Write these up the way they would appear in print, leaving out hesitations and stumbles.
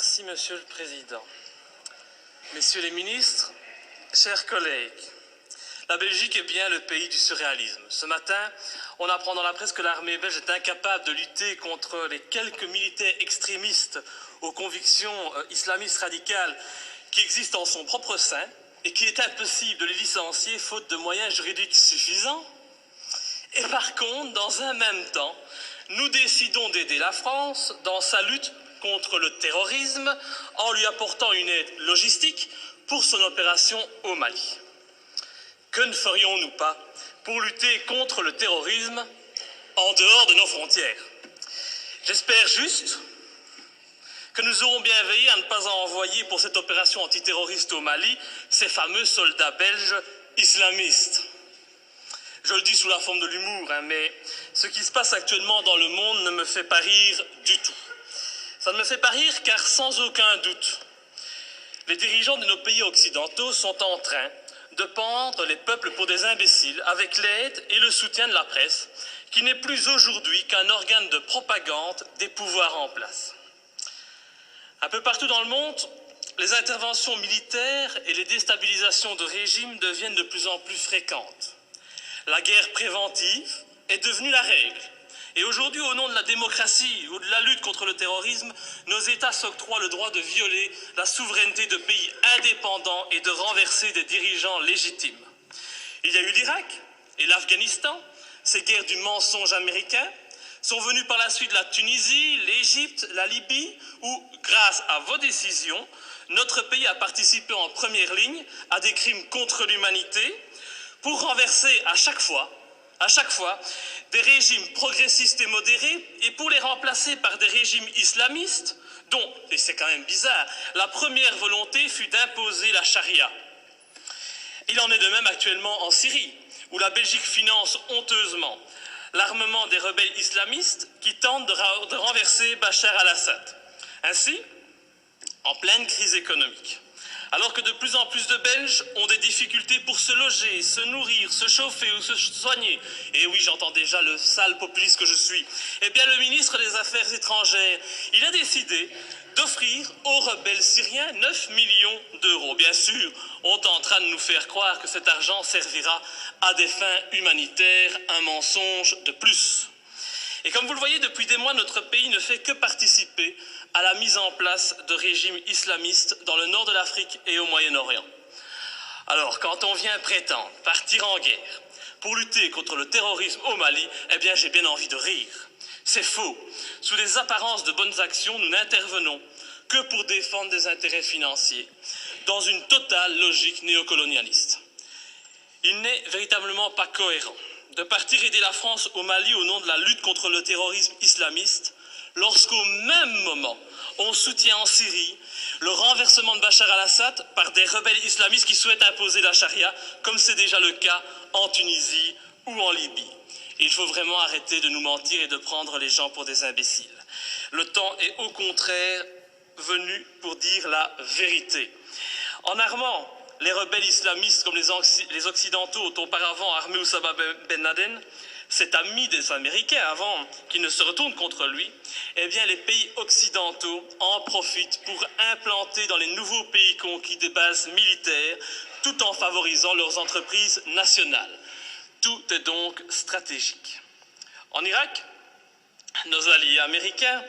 Merci, Monsieur le Président. Messieurs les ministres, chers collègues, la Belgique est bien le pays du surréalisme. Ce matin, on apprend dans la presse que l'armée belge est incapable de lutter contre les quelques militaires extrémistes aux convictions islamistes radicales qui existent en son propre sein et qu'il est impossible de les licencier faute de moyens juridiques suffisants. Et par contre, dans un même temps, nous décidons d'aider la France dans sa lutte contre le terrorisme en lui apportant une aide logistique pour son opération au Mali. Que ne ferions-nous pas pour lutter contre le terrorisme en dehors de nos frontières? J'espère juste que nous aurons bien veillé à ne pas envoyer pour cette opération antiterroriste au Mali ces fameux soldats belges islamistes. Je le dis sous la forme de l'humour, mais ce qui se passe actuellement dans le monde ne me fait pas rire du tout. Ça ne me fait pas rire car sans aucun doute, les dirigeants de nos pays occidentaux sont en train de pendre les peuples pour des imbéciles avec l'aide et le soutien de la presse, qui n'est plus aujourd'hui qu'un organe de propagande des pouvoirs en place. Un peu partout dans le monde, les interventions militaires et les déstabilisations de régimes deviennent de plus en plus fréquentes. La guerre préventive est devenue la règle. Et aujourd'hui, au nom de la démocratie ou de la lutte contre le terrorisme, nos États s'octroient le droit de violer la souveraineté de pays indépendants et de renverser des dirigeants légitimes. Il y a eu l'Irak et l'Afghanistan, ces guerres du mensonge américain, sont venues par la suite la Tunisie, l'Égypte, la Libye, où, grâce à vos décisions, notre pays a participé en première ligne à des crimes contre l'humanité pour renverser à chaque fois, des régimes progressistes et modérés et pour les remplacer par des régimes islamistes dont, et c'est quand même bizarre, la première volonté fut d'imposer la charia. Il en est de même actuellement en Syrie, où la Belgique finance honteusement l'armement des rebelles islamistes qui tentent de renverser Bachar al-Assad. Ainsi, en pleine crise économique, alors que de plus en plus de Belges ont des difficultés pour se loger, se nourrir, se chauffer ou se soigner, et oui, j'entends déjà le sale populiste que je suis, eh bien le ministre des Affaires étrangères, il a décidé d'offrir aux rebelles syriens 9 millions d'euros. Bien sûr, on est en train de nous faire croire que cet argent servira à des fins humanitaires, un mensonge de plus. Et comme vous le voyez, depuis des mois, notre pays ne fait que participer à la mise en place de régimes islamistes dans le nord de l'Afrique et au Moyen-Orient. Alors, quand on vient prétendre partir en guerre pour lutter contre le terrorisme au Mali, eh bien, j'ai bien envie de rire. C'est faux. Sous des apparences de bonnes actions, nous n'intervenons que pour défendre des intérêts financiers, dans une totale logique néocolonialiste. Il n'est véritablement pas cohérent de partir aider la France au Mali au nom de la lutte contre le terrorisme islamiste, lorsqu'au même moment, on soutient en Syrie le renversement de Bachar al-Assad par des rebelles islamistes qui souhaitent imposer la charia, comme c'est déjà le cas en Tunisie ou en Libye. Et il faut vraiment arrêter de nous mentir et de prendre les gens pour des imbéciles. Le temps est au contraire venu pour dire la vérité. En armant les rebelles islamistes comme les Occidentaux ont auparavant armé Oussama Ben Laden, cet ami des Américains avant qu'ils ne se retournent contre lui, eh bien les pays occidentaux en profitent pour implanter dans les nouveaux pays conquis des bases militaires tout en favorisant leurs entreprises nationales. Tout est donc stratégique. En Irak, nos alliés américains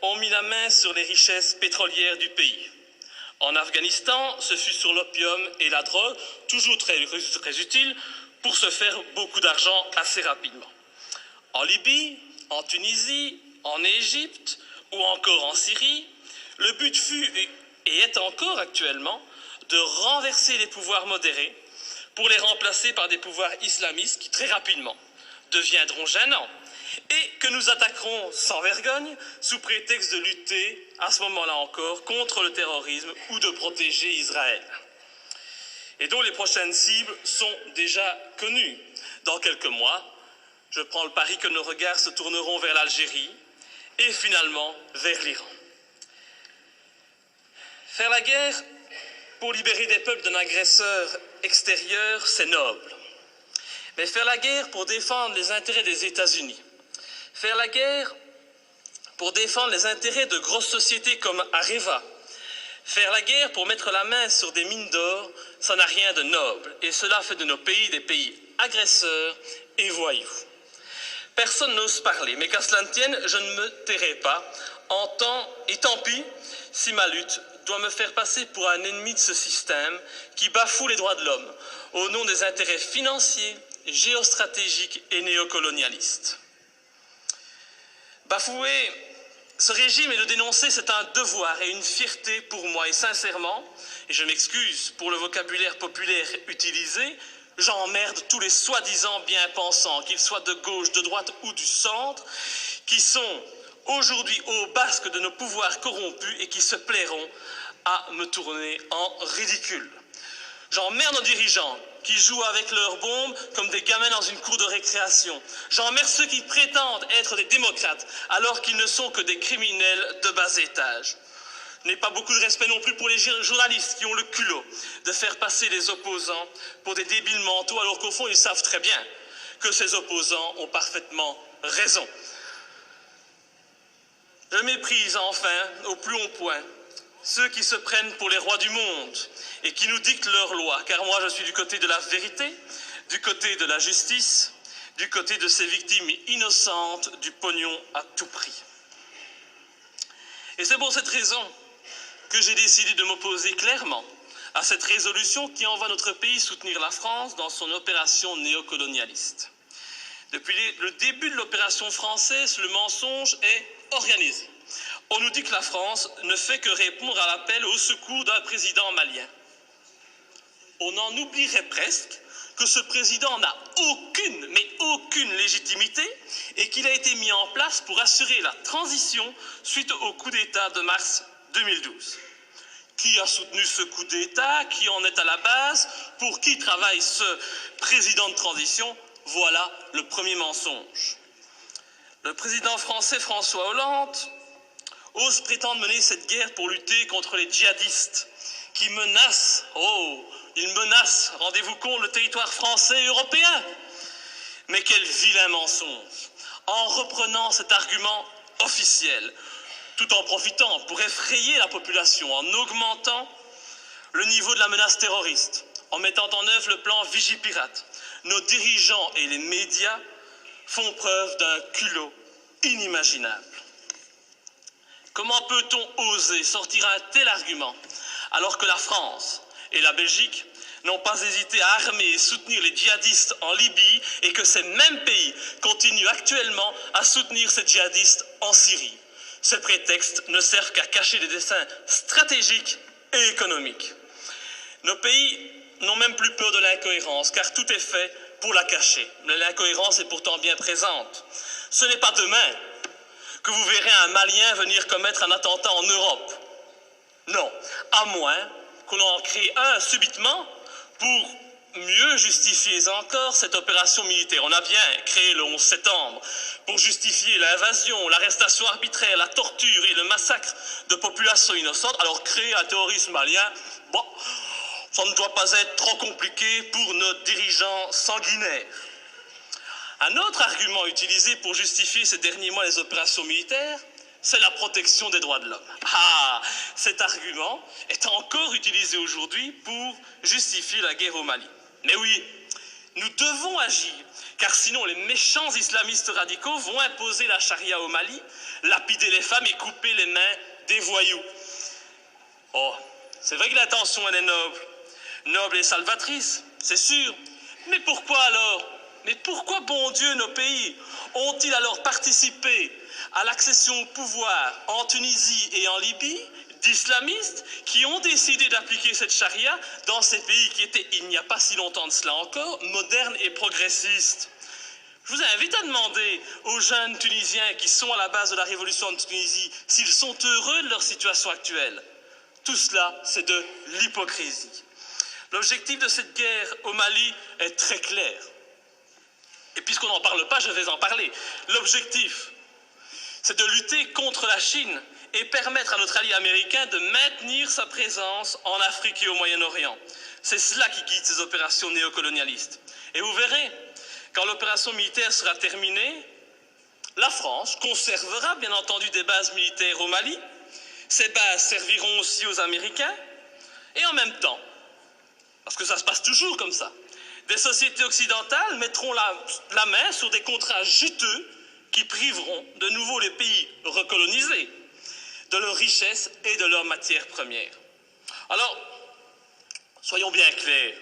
ont mis la main sur les richesses pétrolières du pays. En Afghanistan, ce fut sur l'opium et la drogue, toujours très utiles, pour se faire beaucoup d'argent assez rapidement. En Libye, en Tunisie, en Égypte ou encore en Syrie, le but fut et est encore actuellement de renverser les pouvoirs modérés pour les remplacer par des pouvoirs islamistes qui très rapidement deviendront gênants et que nous attaquerons sans vergogne sous prétexte de lutter, à ce moment-là encore, contre le terrorisme ou de protéger Israël. Et dont les prochaines cibles sont déjà connues. Dans quelques mois, je prends le pari que nos regards se tourneront vers l'Algérie et finalement vers l'Iran. Faire la guerre pour libérer des peuples d'un agresseur extérieur, c'est noble. Mais faire la guerre pour défendre les intérêts des États-Unis, faire la guerre pour défendre les intérêts de grosses sociétés comme Areva Faire la guerre pour mettre la main sur des mines d'or, ça n'a rien de noble, et cela fait de nos pays des pays agresseurs et voyous. Personne n'ose parler, mais qu'à cela ne tienne, je ne me tairai pas, et tant pis si ma lutte doit me faire passer pour un ennemi de ce système qui bafoue les droits de l'homme au nom des intérêts financiers, géostratégiques et néocolonialistes. Bafouer ce régime et le dénoncer, c'est un devoir et une fierté pour moi. Et sincèrement, et je m'excuse pour le vocabulaire populaire utilisé, j'emmerde tous les soi-disant bien-pensants, qu'ils soient de gauche, de droite ou du centre, qui sont aujourd'hui au basque de nos pouvoirs corrompus et qui se plairont à me tourner en ridicule. J'emmerde nos dirigeants qui jouent avec leurs bombes comme des gamins dans une cour de récréation. J'emmerde ceux qui prétendent être des démocrates alors qu'ils ne sont que des criminels de bas étage. Je n'ai pas beaucoup de respect non plus pour les journalistes qui ont le culot de faire passer les opposants pour des débiles mentaux alors qu'au fond ils savent très bien que ces opposants ont parfaitement raison. Je méprise enfin au plus haut point ceux qui se prennent pour les rois du monde et qui nous dictent leurs lois, car moi je suis du côté de la vérité, du côté de la justice, du côté de ces victimes innocentes du pognon à tout prix. Et c'est pour cette raison que j'ai décidé de m'opposer clairement à cette résolution qui envoie notre pays soutenir la France dans son opération néocolonialiste. Depuis le début de l'opération française, le mensonge est organisé. On nous dit que la France ne fait que répondre à l'appel au secours d'un président malien. On en oublierait presque que ce président n'a aucune légitimité et qu'il a été mis en place pour assurer la transition suite au coup d'État de mars 2012. Qui a soutenu ce coup d'État? Qui en est à la base? Pour qui travaille ce président de transition? Voilà le premier mensonge. Le président français François Hollande ose prétendre mener cette guerre pour lutter contre les djihadistes qui menacent, ils menacent, rendez-vous compte, le territoire français et européen. Mais quel vilain mensonge! En reprenant cet argument officiel, tout en profitant pour effrayer la population, en augmentant le niveau de la menace terroriste, en mettant en œuvre le plan Vigipirate, nos dirigeants et les médias font preuve d'un culot inimaginable. Comment peut-on oser sortir un tel argument alors que la France et la Belgique n'ont pas hésité à armer et soutenir les djihadistes en Libye et que ces mêmes pays continuent actuellement à soutenir ces djihadistes en Syrie? Ces prétextes ne servent qu'à cacher des desseins stratégiques et économiques. Nos pays n'ont même plus peur de l'incohérence car tout est fait pour la cacher. Mais l'incohérence est pourtant bien présente. Ce n'est pas demain que vous verrez un Malien venir commettre un attentat en Europe. Non, à moins qu'on en crée un subitement pour mieux justifier encore cette opération militaire. On a bien créé le 11 septembre pour justifier l'invasion, l'arrestation arbitraire, la torture et le massacre de populations innocentes. Alors créer un terrorisme malien, bon, ça ne doit pas être trop compliqué pour nos dirigeants sanguinaires. Un autre argument utilisé pour justifier ces derniers mois les opérations militaires, c'est la protection des droits de l'homme. Cet argument est encore utilisé aujourd'hui pour justifier la guerre au Mali. Mais oui, nous devons agir, car sinon les méchants islamistes radicaux vont imposer la charia au Mali, lapider les femmes et couper les mains des voyous. Oh, c'est vrai que l'intention elle est noble et salvatrice, c'est sûr. Mais pourquoi alors? Mais pourquoi, bon Dieu, nos pays ont-ils alors participé à l'accession au pouvoir en Tunisie et en Libye d'islamistes qui ont décidé d'appliquer cette charia dans ces pays qui étaient, il n'y a pas si longtemps de cela encore, modernes et progressistes? Je vous invite à demander aux jeunes Tunisiens qui sont à la base de la révolution de Tunisie s'ils sont heureux de leur situation actuelle. Tout cela, c'est de l'hypocrisie. L'objectif de cette guerre au Mali est très clair. Et puisqu'on n'en parle pas, je vais en parler. L'objectif, c'est de lutter contre la Chine et permettre à notre allié américain de maintenir sa présence en Afrique et au Moyen-Orient. C'est cela qui guide ces opérations néocolonialistes. Et vous verrez, quand l'opération militaire sera terminée, la France conservera bien entendu des bases militaires au Mali, Ces bases serviront aussi aux Américains et en même temps, parce que ça se passe toujours comme ça, des sociétés occidentales mettront la main sur des contrats juteux qui priveront de nouveau les pays recolonisés de leurs richesses et de leurs matières premières. Alors, soyons bien clairs,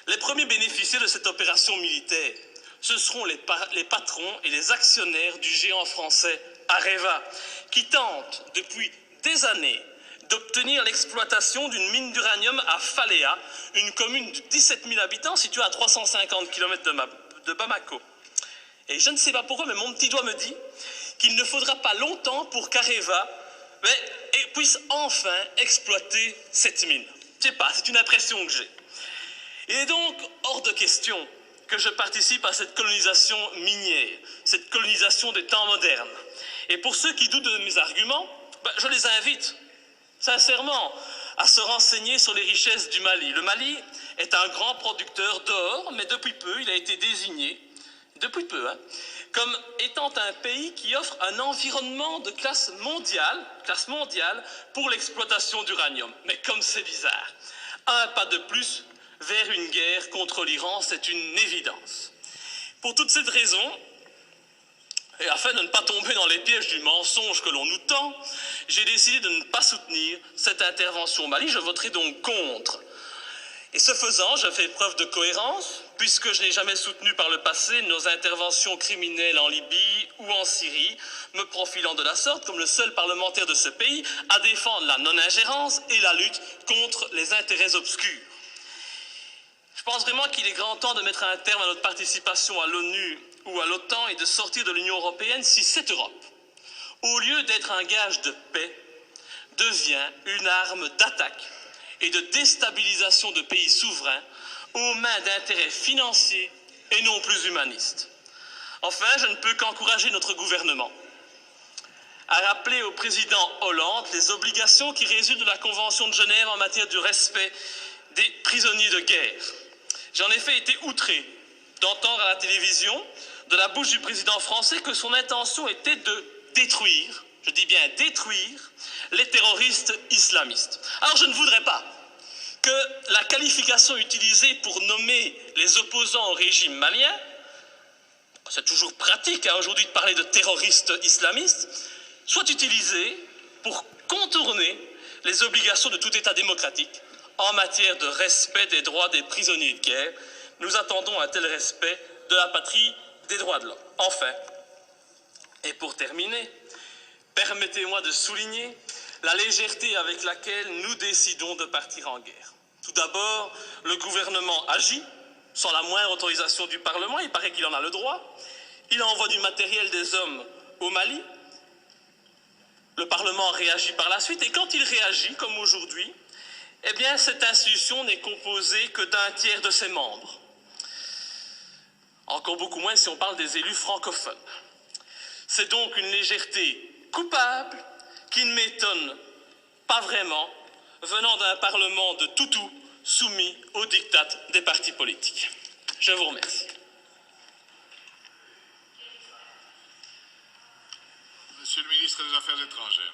les premiers bénéficiaires de cette opération militaire, ce seront les patrons et les actionnaires du géant français Areva, qui tentent depuis des années d'obtenir l'exploitation d'une mine d'uranium à Faléa, une commune de 17 000 habitants située à 350 km de Bamako. Et je ne sais pas pourquoi, mais mon petit doigt me dit qu'il ne faudra pas longtemps pour qu'Areva puisse enfin exploiter cette mine. Je ne sais pas, c'est une impression que j'ai. Il est donc hors de question que je participe à cette colonisation minière, cette colonisation des temps modernes. Et pour ceux qui doutent de mes arguments, je les invite sincèrement à se renseigner sur les richesses du Mali. Le Mali est un grand producteur d'or, mais depuis peu, il a été désigné, comme étant un pays qui offre un environnement de classe mondiale pour l'exploitation d'uranium. Mais comme c'est bizarre, un pas de plus vers une guerre contre l'Iran, c'est une évidence. Pour toute cette raison, et afin de ne pas tomber dans les pièges du mensonge que l'on nous tend, j'ai décidé de ne pas soutenir cette intervention au Mali. Je voterai donc contre. Et ce faisant, je fais preuve de cohérence, puisque je n'ai jamais soutenu par le passé nos interventions criminelles en Libye ou en Syrie, me profilant de la sorte comme le seul parlementaire de ce pays à défendre la non-ingérence et la lutte contre les intérêts obscurs. Je pense vraiment qu'il est grand temps de mettre un terme à notre participation à l'ONU ou à l'OTAN et de sortir de l'Union européenne si cette Europe, au lieu d'être un gage de paix, devient une arme d'attaque et de déstabilisation de pays souverains aux mains d'intérêts financiers et non plus humanistes. Enfin, je ne peux qu'encourager notre gouvernement à rappeler au président Hollande les obligations qui résultent de la Convention de Genève en matière de respect des prisonniers de guerre. J'ai en effet été outré d'entendre à la télévision, de la bouche du président français, que son intention était de détruire, je dis bien détruire, les terroristes islamistes. Alors je ne voudrais pas que la qualification utilisée pour nommer les opposants au régime malien, c'est toujours pratique aujourd'hui de parler de terroristes islamistes, soit utilisée pour contourner les obligations de tout État démocratique en matière de respect des droits des prisonniers de guerre. Nous attendons un tel respect de la patrie des droits de l'homme. Enfin, et pour terminer, permettez-moi de souligner la légèreté avec laquelle nous décidons de partir en guerre. Tout d'abord, le gouvernement agit sans la moindre autorisation du Parlement, il paraît qu'il en a le droit. Il envoie du matériel, des hommes au Mali. Le Parlement réagit par la suite, et quand il réagit, comme aujourd'hui, eh bien, cette institution n'est composée que d'un tiers de ses membres. Encore beaucoup moins si on parle des élus francophones. C'est donc une légèreté coupable qui ne m'étonne pas vraiment, venant d'un Parlement de toutous soumis aux diktats des partis politiques. Je vous remercie. Monsieur le ministre des Affaires étrangères.